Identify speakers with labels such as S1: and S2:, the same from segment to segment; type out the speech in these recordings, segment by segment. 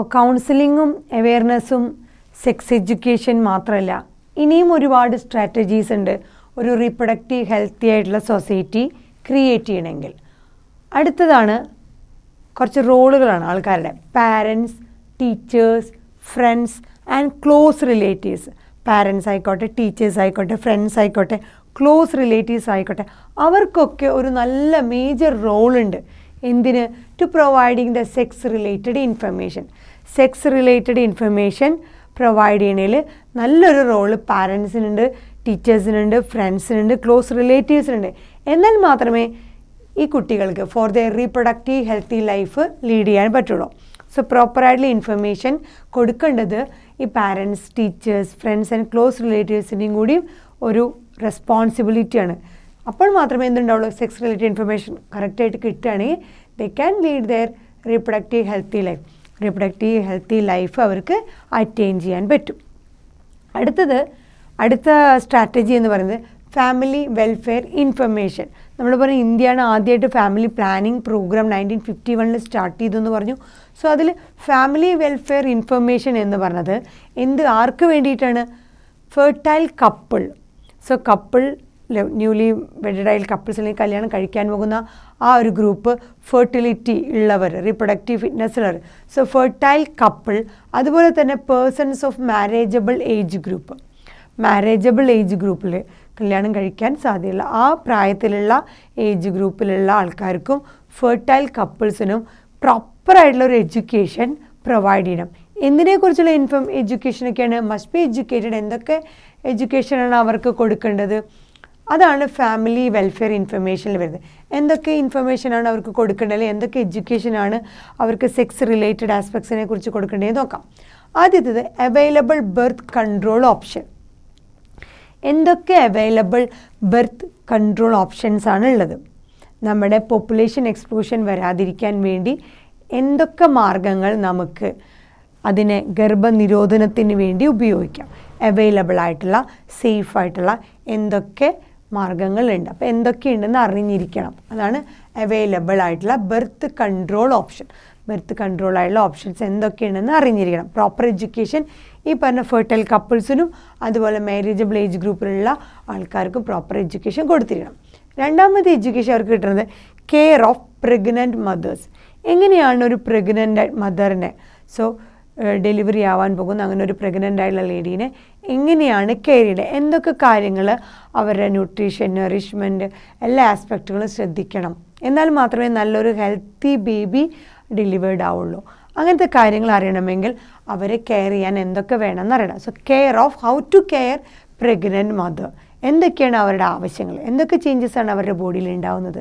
S1: അപ്പോൾ കൗൺസിലിങ്ങും അവെയർനെസ്സും sex education മാത്രമല്ല, ഇനിയും ഒരുപാട് സ്ട്രാറ്റജീസ് ഉണ്ട് ഒരു റീപ്രൊഡക്റ്റീവ് ഹെൽത്തി ആയിട്ടുള്ള സൊസൈറ്റി ക്രിയേറ്റ് ചെയ്യണമെങ്കിൽ. അടുത്തതാണ് കുറച്ച് റോളുകളാണ് ആൾക്കാരുടെ. Parents, teachers, friends and close relatives. Parents ആയിക്കോട്ടെ, ടീച്ചേഴ്സ് ആയിക്കോട്ടെ, ഫ്രണ്ട്സ് ആയിക്കോട്ടെ, ക്ലോസ് റിലേറ്റീവ്സ് ആയിക്കോട്ടെ, അവർക്കൊക്കെ ഒരു നല്ല മേജർ റോളുണ്ട്. എന്തിന്? To providing the sex related information. Sex related information provide ചെയ്യണതിൽ നല്ലൊരു റോള് പാരൻസിനുണ്ട്, ടീച്ചേഴ്സിനുണ്ട്, ഫ്രണ്ട്സിനുണ്ട്, ക്ലോസ് റിലേറ്റീവ്സിനുണ്ട്. എന്നാൽ മാത്രമേ ഈ കുട്ടികൾക്ക് for the reproductive healthy life lead ചെയ്യാൻ പറ്റുള്ളൂ. സോ പ്രോപ്പറായിട്ടുള്ള ഇൻഫർമേഷൻ കൊടുക്കേണ്ടത് ഈ parents, teachers, friends and close റിലേറ്റീവ്സിൻ്റെയും കൂടി ഒരു റെസ്പോൺസിബിലിറ്റിയാണ്. അപ്പോൾ മാത്രമേ എന്തുണ്ടാവുള്ളൂ, സെക്സ് റിലേറ്റഡ് ഇൻഫർമേഷൻ കറക്റ്റായിട്ട് കിട്ടുകയാണെങ്കിൽ they can lead their reproductive healthy life. Reproductive healthy life അവർക്ക് അറ്റൈൻ ചെയ്യാൻ പറ്റും. അടുത്ത സ്ട്രാറ്റജി എന്ന് പറയുന്നത് ഫാമിലി വെൽഫെയർ ഇൻഫർമേഷൻ. നമ്മൾ പറഞ്ഞു ഇന്ത്യയാണ് ആദ്യമായിട്ട് ഫാമിലി പ്ലാനിങ് പ്രോഗ്രാം 1951 സ്റ്റാർട്ട് ചെയ്തെന്ന് പറഞ്ഞു. സോ അതിൽ ഫാമിലി വെൽഫെയർ ഇൻഫർമേഷൻ എന്ന് പറഞ്ഞത് ആർക്ക് വേണ്ടിയിട്ടാണ്? Fertile couple. So couple, newly wedded couples അല്ലെങ്കിൽ കല്യാണം കഴിക്കാൻ പോകുന്ന ആ ഒരു ഗ്രൂപ്പ്, ഫെർട്ടിലിറ്റി ഉള്ളവർ, റീപ്രൊഡക്റ്റീവ് ഫിറ്റ്നസ് ഉള്ളവർ. സോ ഫെർട്ടൈൽ കപ്പിൾ, അതുപോലെ തന്നെ persons of marriageable age group. Marriageable age ഗ്രൂപ്പിൽ കല്യാണം കഴിക്കാൻ സാധ്യതയുള്ള ആ പ്രായത്തിലുള്ള ഏജ് ഗ്രൂപ്പിലുള്ള ആൾക്കാർക്കും ഫെർട്ടൈൽ കപ്പിൾസിനും പ്രോപ്പറായിട്ടുള്ളൊരു എഡ്യൂക്കേഷൻ പ്രൊവൈഡ് ചെയ്യണം. എന്തിനെക്കുറിച്ചുള്ള എഡ്യൂക്കേഷനൊക്കെയാണ്? Must be educated. എന്തൊക്കെ എഡ്യൂക്കേഷനാണ് അവർക്ക് കൊടുക്കേണ്ടത്? അതാണ് ഫാമിലി വെൽഫെയർ ഇൻഫർമേഷനിൽ വരുന്നത്. എന്തൊക്കെ ഇൻഫർമേഷനാണ് അവർക്ക് കൊടുക്കേണ്ടത്, എന്തൊക്കെ എഡ്യൂക്കേഷനാണ് അവർക്ക് സെക്സ് റിലേറ്റഡ് ആസ്പെക്ട്സിനെ കുറിച്ച് കൊടുക്കേണ്ടതെന്ന് നോക്കാം. ആദ്യത്തേത് അവൈലബിൾ ബർത്ത് കൺട്രോൾ ഓപ്ഷൻ. എന്തൊക്കെ അവൈലബിൾ ബർത്ത് കൺട്രോൾ ഓപ്ഷൻസ് ആണ് ഉള്ളത്? നമ്മുടെ പോപ്പുലേഷൻ എക്സ്പ്ലോഷൻ വരാതിരിക്കാൻ വേണ്ടി എന്തൊക്കെ മാർഗങ്ങൾ നമുക്ക് അതിനെ ഗർഭനിരോധനത്തിന് വേണ്ടി ഉപയോഗിക്കാം? അവൈലബിൾ ആയിട്ടുള്ള, സേഫ് ആയിട്ടുള്ള എന്തൊക്കെ മാർഗങ്ങളുണ്ട്? അപ്പോൾ എന്തൊക്കെയുണ്ടെന്ന് അറിഞ്ഞിരിക്കണം. അതാണ് അവൈലബിൾ ആയിട്ടുള്ള birth control option. Birth control ആയിട്ടുള്ള ഓപ്ഷൻസ് എന്തൊക്കെയുണ്ടെന്ന് അറിഞ്ഞിരിക്കണം. പ്രോപ്പർ എഡ്യൂക്കേഷൻ ഈ പറഞ്ഞ ഫെർട്ടൈൽ കപ്പിൾസിനും അതുപോലെ മാരേജബിൾ ഏജ് ഗ്രൂപ്പിലുള്ള ആൾക്കാർക്കും പ്രോപ്പർ എഡ്യൂക്കേഷൻ കൊടുത്തിരിക്കണം. രണ്ടാമത്തെ എഡ്യൂക്കേഷൻ അവർക്ക് കിട്ടുന്നത് കെയർ ഓഫ് പ്രഗ്നൻറ്റ് മദേഴ്സ്. എങ്ങനെയാണ് ഒരു പ്രഗ്നൻ്റ് മദറിനെ, സോ ഡെലിവറി ആവാൻ പോകുന്ന അങ്ങനെ ഒരു പ്രഗ്നൻ്റ് ആയിട്ടുള്ള ലേഡീനെ എങ്ങനെയാണ് കെയർ ചെയ്യുന്നത്? എന്തൊക്കെ കാര്യങ്ങൾ അവരുടെ ന്യൂട്രീഷൻ, നറിഷ്മെൻറ്റ് എല്ലാ ആസ്പെക്റ്റുകളും ശ്രദ്ധിക്കണം. എന്നാൽ മാത്രമേ നല്ലൊരു ഹെൽത്തി ബേബി ഡെലിവേർഡ് ആവുള്ളൂ. അങ്ങനത്തെ കാര്യങ്ങൾ അറിയണമെങ്കിൽ അവരെ കെയർ ചെയ്യാൻ എന്തൊക്കെ വേണമെന്ന് അറിയണം. So care of how to care pregnant mother. എന്തൊക്കെയാണ് അവരുടെ ആവശ്യങ്ങൾ, എന്തൊക്കെ ചേഞ്ചസാണ് അവരുടെ ബോഡിയിൽ ഉണ്ടാവുന്നത്,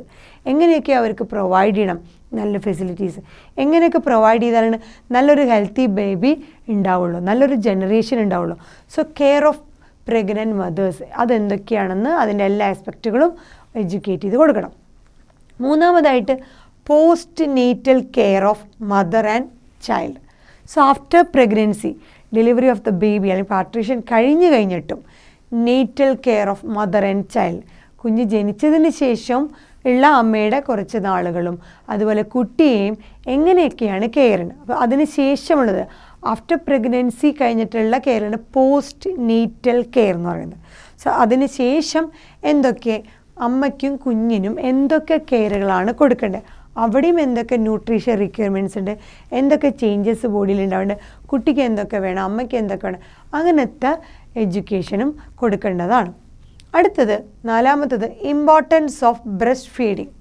S1: എങ്ങനെയൊക്കെ അവർക്ക് പ്രൊവൈഡ് ചെയ്യണം നല്ല ഫെസിലിറ്റീസ്, എങ്ങനെയൊക്കെ പ്രൊവൈഡ് ചെയ്താലാണ് നല്ലൊരു ഹെൽത്തി ബേബി ഉണ്ടാവുള്ളൂ, നല്ലൊരു ജനറേഷൻ ഉണ്ടാവുള്ളൂ. So care of pregnant mothers അതെന്തൊക്കെയാണെന്ന് അതിൻ്റെ എല്ലാ ആസ്പെക്റ്റുകളും എഡ്യൂക്കേറ്റ് ചെയ്ത് കൊടുക്കണം. മൂന്നാമതായിട്ട് post natal care of mother and child. So after pregnancy, delivery of the baby അല്ലെങ്കിൽ പാർട്രീഷൻ കഴിഞ്ഞിട്ടും natal care of mother and child, കുഞ്ഞ് ജനിച്ചതിന് ശേഷം ഉള്ള അമ്മയുടെ കുറച്ച് നാളുകളും അതുപോലെ കുട്ടിയെയും എങ്ങനെയൊക്കെയാണ് കെയർ ചെയ്യുന്നത്. അപ്പോൾ അതിന് ശേഷമുള്ളത് ആഫ്റ്റർ പ്രഗ്നൻസി കഴിഞ്ഞിട്ടുള്ള കെയറാണ് പോസ്റ്റ് നേറ്റൽ കെയർ എന്ന് പറയുന്നത്. സോ അതിന് ശേഷം എന്തൊക്കെ അമ്മയ്ക്കും കുഞ്ഞിനും എന്തൊക്കെ കെയറുകളാണ് കൊടുക്കേണ്ടത്, അവിടെയും എന്തൊക്കെ ന്യൂട്രീഷൻ റിക്വയർമെൻറ്റ്സ് ഉണ്ട്, എന്തൊക്കെ ചേഞ്ചസ് ബോഡിയിൽ ഉണ്ടാവുന്നുണ്ട്, കുട്ടിക്ക് എന്തൊക്കെ വേണം, അമ്മയ്ക്ക് എന്തൊക്കെ വേണം, അങ്ങനത്തെ എഡ്യൂക്കേഷനും കൊടുക്കേണ്ടതാണ്. അടുത്തത് നാലാമത്തത് ഇമ്പോർട്ടൻസ് ഓഫ് ബ്രസ്റ്റ് ഫീഡിങ്.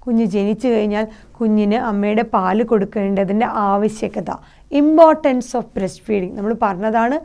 S1: കുഞ്ഞ് ജനിച്ചു കഴിഞ്ഞാൽ കുഞ്ഞിന് അമ്മയുടെ പാല് കൊടുക്കേണ്ടതിൻ്റെ ആവശ്യകത, ഇമ്പോർട്ടൻസ് ഓഫ് ബ്രസ്റ്റ് ഫീഡിങ്. നമ്മൾ പറഞ്ഞതാണ്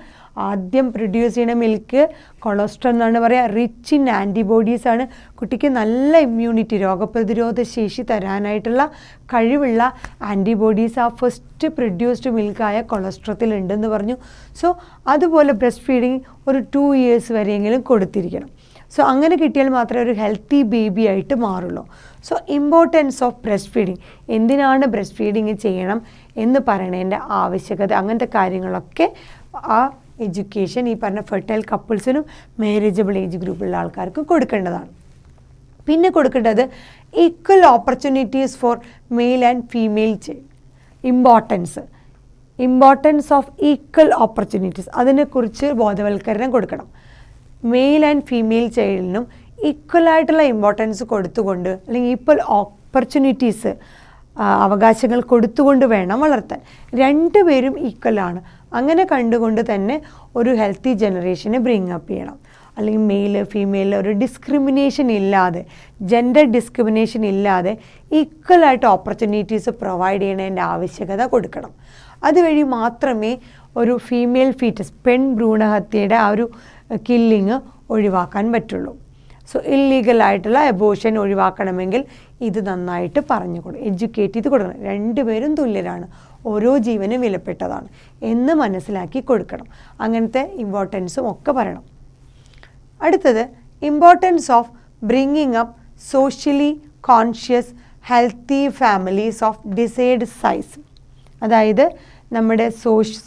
S1: ആദ്യം പ്രൊഡ്യൂസ് ചെയ്യുന്ന മിൽക്ക് കൊളസ്ട്രോൾ എന്നാണ് പറയുക, റിച്ച് ഇൻ ആൻറ്റിബോഡീസ് ആണ്. കുട്ടിക്ക് നല്ല ഇമ്മ്യൂണിറ്റി, രോഗപ്രതിരോധ ശേഷി തരാനായിട്ടുള്ള കഴിവുള്ള ആൻറ്റിബോഡീസ് ആ ഫസ്റ്റ് പ്രൊഡ്യൂസ്ഡ് മിൽക്കായ കൊളസ്ട്രോത്തിൽ ഉണ്ടെന്ന് പറഞ്ഞു. സോ അതുപോലെ ബ്രസ്റ്റ് ഫീഡിങ് ഒരു 2 years വരെയെങ്കിലും കൊടുത്തിരിക്കണം. സോ അങ്ങനെ കിട്ടിയാൽ മാത്രമേ ഒരു ഹെൽത്തി ബേബി ആയിട്ട് മാറുള്ളൂ. So importance of breast feeding, എന്തിനാണ് ബ്രസ്റ്റ് ഫീഡിങ് ചെയ്യണം എന്ന് പറയണതിൻ്റെ ആവശ്യകത, അങ്ങനത്തെ കാര്യങ്ങളൊക്കെ ആ എഡ്യൂക്കേഷൻ ഈ പറഞ്ഞ ഫെർട്ടൈൽ കപ്പിൾസിനും മാരേജബിൾ ഏജ് ഗ്രൂപ്പിലുള്ള ആൾക്കാർക്കും കൊടുക്കേണ്ടതാണ്. പിന്നെ കൊടുക്കേണ്ടത് equal opportunities for mail and female child. Importance importance of equal opportunities, അതിനെക്കുറിച്ച് ബോധവൽക്കരണം കൊടുക്കണം. മെയിൽ ആൻഡ് ഫീമെയിൽ ചൈൽഡിനും ഈക്വലായിട്ടുള്ള ഇമ്പോർട്ടൻസ് കൊടുത്തുകൊണ്ട് അല്ലെങ്കിൽ ഈക്വൽ ഓപ്പർച്യൂണിറ്റീസ് അവകാശങ്ങൾ കൊടുത്തുകൊണ്ട് വേണം വളർത്താൻ. രണ്ടുപേരും ഈക്വലാണ്. അങ്ങനെ കണ്ടുകൊണ്ട് തന്നെ ഒരു ഹെൽത്തി ജനറേഷനെ ബ്രിങ് അപ്പ് ചെയ്യണം. അല്ലെങ്കിൽ മെയിൽ ഫീമെയിൽ ഒരു ഡിസ്ക്രിമിനേഷൻ ഇല്ലാതെ, ജെൻഡർ ഡിസ്ക്രിമിനേഷൻ ഇല്ലാതെ ഈക്വലായിട്ട് ഓപ്പർച്യൂണിറ്റീസ് പ്രൊവൈഡ് ചെയ്യണതിൻ്റെ ആവശ്യകത കൊടുക്കണം. അതുവഴി മാത്രമേ ഒരു ഫീമെയിൽ ഫീറ്റസ്, പെൺ ഭ്രൂണഹത്യയുടെ ആ ഒരു കില്ലിങ് ഒഴിവാക്കാൻ പറ്റുള്ളൂ. സോ ഇല്ലീഗലായിട്ടുള്ള അബോർഷൻ ഒഴിവാക്കണമെങ്കിൽ ഇത് നന്നായിട്ട് പറഞ്ഞു കൊടുക്കും, എഡ്യൂക്കേറ്റ് ചെയ്ത് കൊടുക്കണം. രണ്ടുപേരും തുല്യരാണ്, ഓരോ ജീവനും വിലപ്പെട്ടതാണ് എന്ന് മനസ്സിലാക്കി കൊടുക്കണം. അങ്ങനത്തെ ഇമ്പോർട്ടൻസും ഒക്കെ പറയണം. അടുത്തത് importance of bringing up socially conscious healthy families of decide size. അതായത് നമ്മുടെ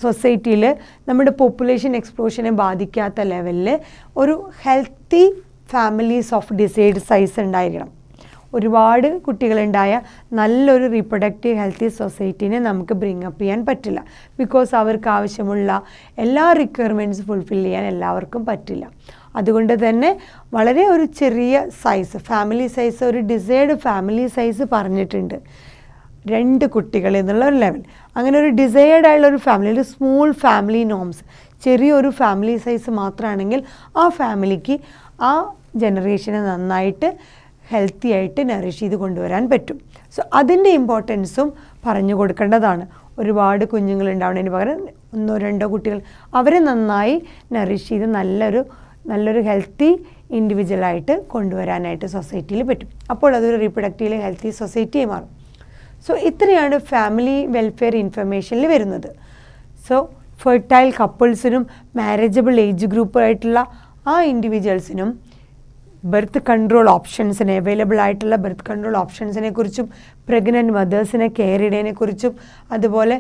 S1: സൊസൈറ്റിയിൽ നമ്മുടെ പോപ്പുലേഷൻ എക്സ്പ്ലോഷനെ ബാധിക്കാത്ത ലെവലിൽ ഒരു healthy families of decide size ഉണ്ടായിരിക്കണം. ഒരുപാട് കുട്ടികളുണ്ടായ നല്ലൊരു റീപ്രൊഡക്റ്റീവ് ഹെൽത്തി സൊസൈറ്റീനെ നമുക്ക് ബ്രിങ് അപ്പ് ചെയ്യാൻ പറ്റില്ല. ബിക്കോസ് അവർക്ക് ആവശ്യമുള്ള എല്ലാ റിക്വയർമെൻറ്റ്സ് ഫുൾഫിൽ ചെയ്യാൻ എല്ലാവർക്കും പറ്റില്ല. അതുകൊണ്ട് തന്നെ വളരെ ഒരു ചെറിയ സൈസ്, ഫാമിലി സൈസ്, ഒരു ഡിസൈഡ് ഫാമിലി സൈസ് പറഞ്ഞിട്ടുണ്ട്, 2 കുട്ടികൾ എന്നുള്ള ഒരു ലെവൽ. അങ്ങനെ ഒരു ഡിസൈഡ് ആയുള്ള ഒരു ഫാമിലി, ഒരു സ്മോൾ ഫാമിലി നോംസ്, ചെറിയൊരു ഫാമിലി സൈസ് മാത്രമാണെങ്കിൽ ആ ഫാമിലിക്ക് ആ ജനറേഷനെ നന്നായിട്ട് ഹെൽത്തി ആയിട്ട് നറിഷ് ചെയ്ത് കൊണ്ടുവരാൻ പറ്റും. സോ അതിൻ്റെ ഇമ്പോർട്ടൻസും പറഞ്ഞു കൊടുക്കേണ്ടതാണ്. ഒരുപാട് കുഞ്ഞുങ്ങൾ ഉണ്ടാവുന്നതിന് പകരം 1-2 കുട്ടികൾ, അവരെ നന്നായി നറിഷ് ചെയ്ത് നല്ലൊരു ഹെൽത്തി ഇൻഡിവിജ്വലായിട്ട് കൊണ്ടുവരാനായിട്ട് സൊസൈറ്റിയിൽ പറ്റും. അപ്പോൾ അതൊരു റീപ്രൊഡക്റ്റീവ്ലി ഹെൽത്തി സൊസൈറ്റിയായി മാറും. സോ ഇത്രയാണ് ഫാമിലി വെൽഫെയർ ഇൻഫർമേഷനിൽ വരുന്നത്. സോ ഫെർട്ടൈൽ കപ്പിൾസിനും മാരേജബിൾ ഏജ് ഗ്രൂപ്പായിട്ടുള്ള ആ ഇൻഡിവിജ്വൽസിനും ബർത്ത് കൺട്രോൾ ഓപ്ഷൻസിനെ, അവൈലബിൾ ആയിട്ടുള്ള ബർത്ത് കൺട്രോൾ ഓപ്ഷൻസിനെ കുറിച്ചും പ്രഗ്നൻറ്റ് മദേഴ്സിനെ കെയർ ചെയ്യുന്നതിനെ കുറിച്ചും, അതുപോലെ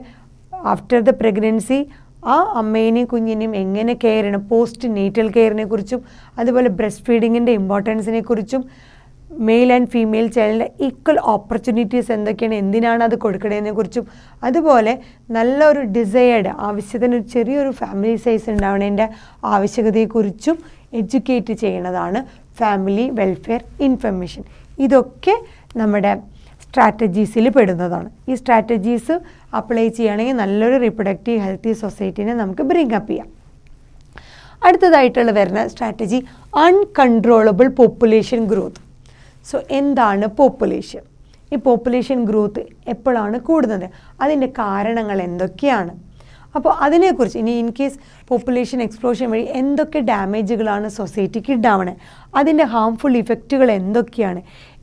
S1: ആഫ്റ്റർ ദ പ്രഗ്നൻസി ആ അമ്മേനെയും കുഞ്ഞിനെയും എങ്ങനെ കെയർ ചെയ്യണം, പോസ്റ്റ് നേറ്റൽ കെയറിനെ കുറിച്ചും, അതുപോലെ ബ്രസ്റ്റ് ഫീഡിങ്ങിൻ്റെ ഇമ്പോർട്ടൻസിനെ കുറിച്ചും, മെയിൽ ആൻഡ് ഫീമെയിൽ ചൈൽഡിൻ്റെ ഈക്വൽ ഓപ്പർച്യൂണിറ്റീസ് എന്തൊക്കെയാണ്, എന്തിനാണ് അത് കൊടുക്കുന്നതിനെ കുറിച്ചും, അതുപോലെ നല്ലൊരു ഡിസൈർഡ് ആവശ്യത്തിന് ഒരു ചെറിയൊരു ഫാമിലി സൈസ് ഉണ്ടാവുന്നതിൻ്റെ ആവശ്യകതയെക്കുറിച്ചും എഡ്യൂക്കേറ്റ് ചെയ്യുന്നതാണ് ഫാമിലി വെൽഫെയർ ഇൻഫർമേഷൻ. ഇതൊക്കെ നമ്മുടെ സ്ട്രാറ്റജീസിൽ പെടുന്നതാണ്. ഈ സ്ട്രാറ്റജീസ് അപ്ലൈ ചെയ്യുകയാണെങ്കിൽ നല്ലൊരു റീപ്രൊഡക്റ്റീവ് ഹെൽത്തി സൊസൈറ്റീനെ നമുക്ക് ബ്രിങ് അപ്പ് ചെയ്യാം. അടുത്തതായിട്ടുള്ള വരുന്ന strategy uncontrollable population growth. So എന്താണ് പോപ്പുലേഷൻ? ഈ പോപ്പുലേഷൻ ഗ്രോത്ത് എപ്പോഴാണ് കൂടുന്നത്, അതിൻ്റെ കാരണങ്ങൾ എന്തൊക്കെയാണ്? അപ്പോൾ അതിനെക്കുറിച്ച് ഇനി ഇൻ കേസ് പോപ്പുലേഷൻ എക്സ്പ്ലോഷൻ വഴി എന്തൊക്കെ ഡാമേജുകളാണ് സൊസൈറ്റിക്ക് ഉണ്ടാവണേ, അതിൻ്റെ ഹാംഫുൾ ഇഫക്റ്റുകൾ എന്തൊക്കെയാണ്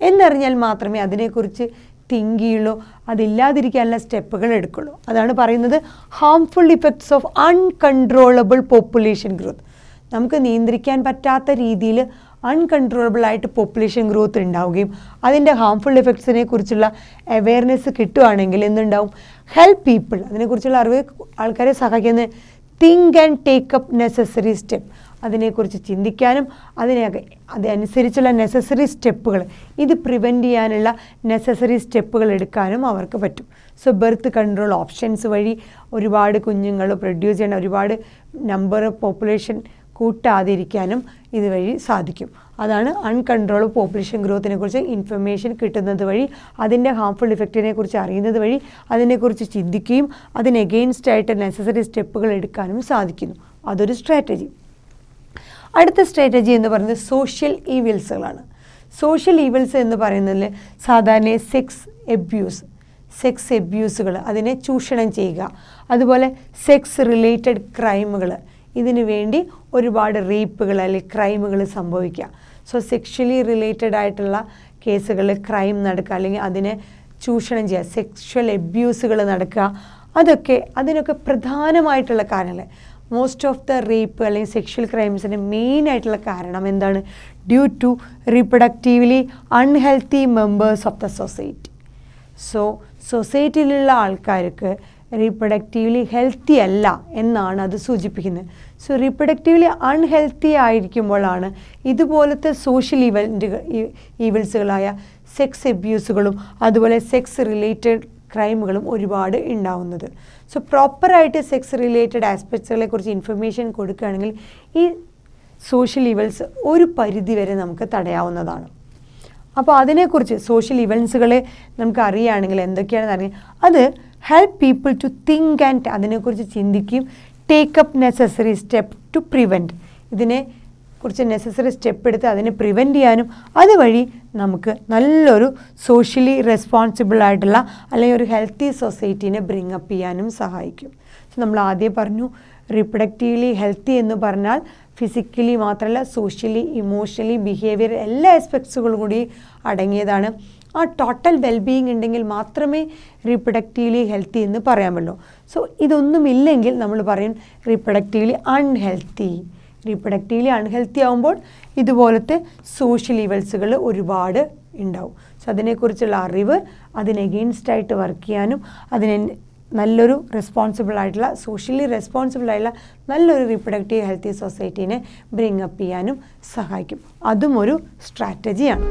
S1: എന്നറിഞ്ഞാൽ മാത്രമേ അതിനെക്കുറിച്ച് തിങ്ക് ചെയ്യുള്ളൂ, അതില്ലാതിരിക്കാനുള്ള സ്റ്റെപ്പുകൾ എടുക്കുള്ളൂ. അതാണ് പറയുന്നത് harmful effects of uncontrollable population growth. നമുക്ക് നിയന്ത്രിക്കാൻ പറ്റാത്ത രീതിയിൽ അൺകൺട്രോളബിളായിട്ട് പോപ്പുലേഷൻ ഗ്രോത്ത് ഉണ്ടാവുകയും അതിൻ്റെ ഹാംഫുൾ ഇഫക്ട്സിനെ കുറിച്ചുള്ള അവെയർനെസ് കിട്ടുകയാണെങ്കിൽ എന്തുണ്ടാവും, ഹെൽപ്പ് പീപ്പിൾ, അതിനെക്കുറിച്ചുള്ള അറിവ് ആൾക്കാരെ സഹായിക്കുന്നത്, think and take up necessary step, അതിനെക്കുറിച്ച് ചിന്തിക്കാനും അതനുസരിച്ചുള്ള നെസസറി സ്റ്റെപ്പുകൾ, ഇത് പ്രിവെൻറ്റ് ചെയ്യാനുള്ള നെസസറി സ്റ്റെപ്പുകൾ എടുക്കാനും അവർക്ക് പറ്റും. സോ ബർത്ത് കൺട്രോൾ ഓപ്ഷൻസ് വഴി ഒരുപാട് കുഞ്ഞുങ്ങൾ പ്രൊഡ്യൂസ് ചെയ്യണം, ഒരുപാട് നമ്പർ പോപ്പുലേഷൻ കൂട്ടാതിരിക്കാനും ഇതുവഴി സാധിക്കും. അതാണ് അൺകൺട്രോൾ പോപ്പുലേഷൻ ഗ്രോത്തിനെ കുറിച്ച് ഇൻഫർമേഷൻ കിട്ടുന്നത് വഴി, അതിൻ്റെ ഹാംഫുൾ ഇഫക്റ്റിനെ കുറിച്ച് അറിയുന്നത് വഴി അതിനെക്കുറിച്ച് ചിന്തിക്കുകയും അതിന് എഗെയിൻസ്റ്റ് ആയിട്ട് നെസസറി സ്റ്റെപ്പുകൾ എടുക്കാനും സാധിക്കുന്നു. അതൊരു സ്ട്രാറ്റജി. അടുത്ത സ്ട്രാറ്റജി എന്ന് പറയുന്നത് സോഷ്യൽ ഈവിൽസുകളാണ്. സോഷ്യൽ ഈവിൽസ് എന്ന് പറയുന്നതിൽ സാധാരണ സെക്സ് എബ്യൂസുകൾ, അതിനെ ചൂഷണം ചെയ്യുക, അതുപോലെ സെക്സ് റിലേറ്റഡ് ക്രൈമുകൾ, ഇതിനു വേണ്ടി ഒരുപാട് റേപ്പുകൾ അല്ലെങ്കിൽ ക്രൈമുകൾ സംഭവിക്കുക. സോ സെക്ഷലി റിലേറ്റഡ് ആയിട്ടുള്ള കേസുകൾ, ക്രൈം നടക്കുക, അല്ലെങ്കിൽ അതിനെ ചൂഷണം ചെയ്യുക, സെക്ഷൽ എബ്യൂസുകൾ നടക്കുക, അതിനൊക്കെ പ്രധാനമായിട്ടുള്ള കാരണങ്ങൾ. മോസ്റ്റ് ഓഫ് ദ റേപ്പ് അല്ലെങ്കിൽ സെക്ഷൽ ക്രൈംസിന് മെയിനായിട്ടുള്ള കാരണം എന്താണ്? Due to reproductively unhealthy members of the society. So സൊസൈറ്റിയിലുള്ള ആൾക്കാർക്ക് റീപ്രൊഡക്റ്റീവ്ലി ഹെൽത്തി അല്ല എന്നാണ് അത് സൂചിപ്പിക്കുന്നത്. സോ റീപ്രൊഡക്റ്റീവ്ലി അൺഹെൽത്തി ആയിരിക്കുമ്പോഴാണ് ഇതുപോലത്തെ സോഷ്യൽ ഈവിൽസുകളായ സെക്സ് എബ്യൂസുകളും അതുപോലെ സെക്സ് റിലേറ്റഡ് ക്രൈമുകളും ഒരുപാട് ഉണ്ടാവുന്നത്. സോ പ്രോപ്പറായിട്ട് സെക്സ് റിലേറ്റഡ് ആസ്പെക്ട്സുകളെ കുറിച്ച് ഇൻഫർമേഷൻ കൊടുക്കുകയാണെങ്കിൽ ഈ സോഷ്യൽ ഇവൽസ് ഒരു പരിധി വരെ നമുക്ക് തടയാവുന്നതാണ്. അപ്പോൾ അതിനെക്കുറിച്ച് സോഷ്യൽ ഇവൻസുകളെ നമുക്ക് അറിയുകയാണെങ്കിൽ എന്തൊക്കെയാണെന്ന് അറിയാം. അത് help people to think and അതിനെക്കുറിച്ച് ചിന്തിക്കുകയും take up necessary step to prevent ഇതിനെക്കുറിച്ച് നെസസറി സ്റ്റെപ്പ് എടുത്ത് അതിനെ പ്രിവെൻറ്റ് ചെയ്യാനും അതുവഴി നമുക്ക് നല്ലൊരു സോഷ്യലി റെസ്പോൺസിബിൾ ആയിട്ടുള്ള അല്ലെങ്കിൽ ഒരു ഹെൽത്തി സൊസൈറ്റീനെ ബ്രിങ് അപ്പ് ചെയ്യാനും സഹായിക്കും. സോ നമ്മൾ ആദ്യം പറഞ്ഞു റീപ്രൊഡക്റ്റീവ്ലി ഹെൽത്തി എന്ന് പറഞ്ഞാൽ ഫിസിക്കലി മാത്രമല്ല സോഷ്യലി ഇമോഷണലി ബിഹേവിയർ എല്ലാ ആസ്പെക്ട്സുകളും കൂടി അടങ്ങിയതാണ്. ആ ടോട്ടൽ വെൽബീയിങ് ഉണ്ടെങ്കിൽ മാത്രമേ റീപ്രൊഡക്റ്റീവ്ലി ഹെൽത്തി എന്ന് പറയാൻ പറ്റുള്ളൂ. സോ ഇതൊന്നുമില്ലെങ്കിൽ നമ്മൾ പറയും റീപ്രൊഡക്റ്റീവ്ലി അൺഹെൽത്തി. റീപ്രൊഡക്റ്റീവ്ലി അൺഹെൽത്തി ആകുമ്പോൾ ഇതുപോലത്തെ സോഷ്യൽ ഇവൽസുകൾ ഒരുപാട് ഉണ്ടാവും. സോ അതിനെക്കുറിച്ചുള്ള അറിവ് അതിന് എഗെയിൻസ്റ്റായിട്ട് വർക്ക് ചെയ്യാനും അതിനെ നല്ലൊരു റെസ്പോൺസിബിൾ ആയിട്ടുള്ള സോഷ്യലി റെസ്പോൺസിബിൾ ആയിട്ടുള്ള നല്ലൊരു റീപ്രൊഡക്റ്റീവ് ഹെൽത്തി സൊസൈറ്റീനെ ബ്രിങ് അപ്പ് ചെയ്യാനും സഹായിക്കും. അതും ഒരു സ്ട്രാറ്റജിയാണ്.